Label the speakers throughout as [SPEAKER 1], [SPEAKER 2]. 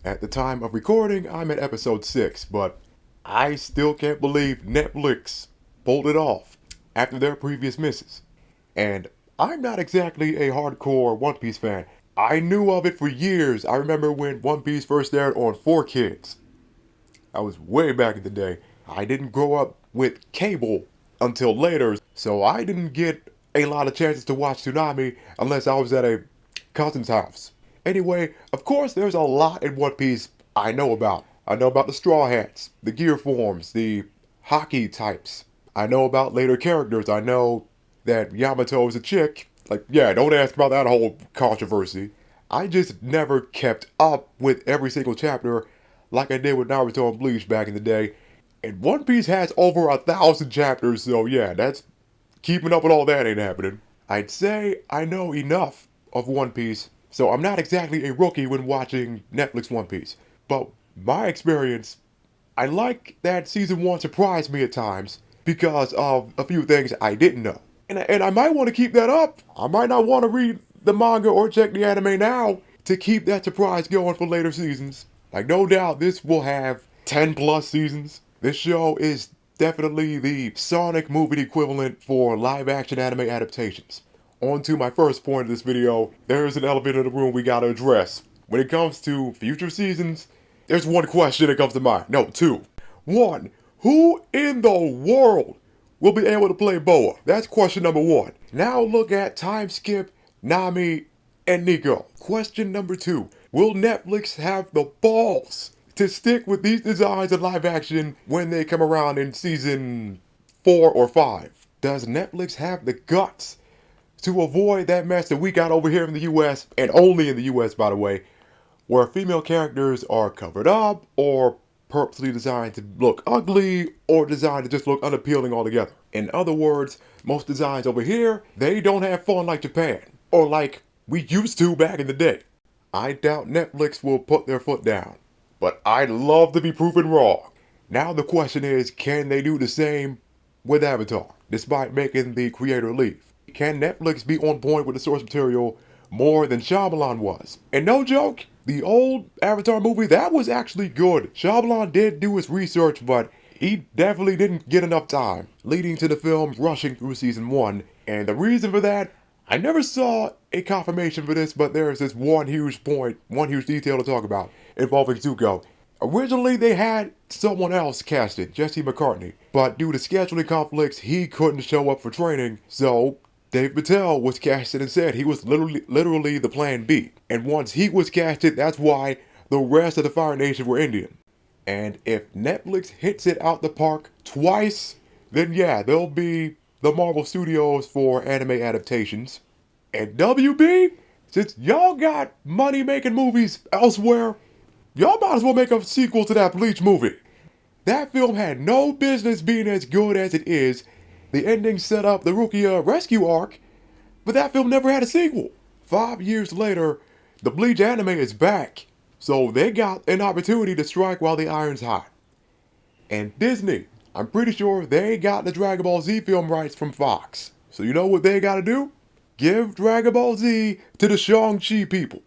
[SPEAKER 1] At the time of recording, I'm at episode 6, but I still can't believe Netflix pulled it off after their previous misses. And I'm not exactly a hardcore One Piece fan. I knew of it for years. I remember when One Piece first aired on 4Kids. I was way back in the day. I didn't grow up with cable until later, so I didn't get a lot of chances to watch Tsunami unless I was at a cousin's house. Anyway, of course, there's a lot in One Piece I know about. I know about the Straw Hats, the Gear Forms, the hockey types. I know about later characters. I know that Yamato is a chick. Like, yeah, don't ask about that whole controversy. I just never kept up with every single chapter like I did with Naruto and Bleach back in the day. And One Piece has over 1,000 chapters, so yeah, that's keeping up with all that ain't happening. I'd say I know enough of One Piece, so I'm not exactly a rookie when watching Netflix One Piece. But my experience, I like that season 1 surprised me at times because of a few things I didn't know. And I might want to keep that up. I might not want to read the manga or check the anime now to keep that surprise going for later seasons. Like, no doubt this will have 10 plus seasons. This show is definitely the Sonic movie equivalent for live action anime adaptations. On to my first point of this video, there's an elephant in the room we gotta address. When it comes to future seasons, there's one question that comes to mind. No, two. One, who in the world will be able to play Boa? That's question number one. Now look at Time Skip, Nami, and Nico. Question number two, will Netflix have the balls to stick with these designs in live action when they come around in season 4 or 5? Does Netflix have the guts to avoid that mess that we got over here in the US, and only in the US by the way, where female characters are covered up or purposely designed to look ugly or designed to just look unappealing altogether? In other words, most designs over here, they don't have fun like Japan, or like we used to back in the day. I doubt Netflix will put their foot down, but I'd love to be proven wrong. Now the question is, can they do the same with Avatar, despite making the creator leave? Can Netflix be on point with the source material more than Shyamalan was? And no joke, the old Avatar movie, that was actually good. Shyamalan did do his research, but he definitely didn't get enough time, leading to the film rushing through season 1. And the reason for that, I never saw a confirmation for this, but there's this one huge point, one huge detail to talk about involving Zuko. Originally, they had someone else casted, Jesse McCartney, but due to scheduling conflicts, he couldn't show up for training, so Dave Patel was casted instead. He was literally the plan B. And once he was casted, that's why the rest of the Fire Nation were Indian. And if Netflix hits it out the park twice, then yeah, they'll be the Marvel Studios for anime adaptations. And WB, since y'all got money making movies elsewhere, y'all might as well make a sequel to that Bleach movie. That film had no business being as good as it is. The ending set up the Rukia rescue arc, but that film never had a sequel. 5 years later, the Bleach anime is back, so they got an opportunity to strike while the iron's hot. And Disney, I'm pretty sure they got the Dragon Ball Z film rights from Fox. So you know what they gotta do? Give Dragon Ball Z to the Shang-Chi people.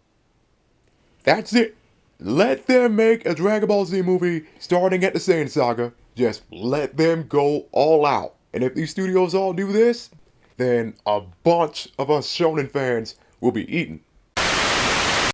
[SPEAKER 1] That's it. Let them make a Dragon Ball Z movie starting at the Saiyan Saga. Just let them go all out. And if these studios all do this, then a bunch of us shonen fans will be eaten.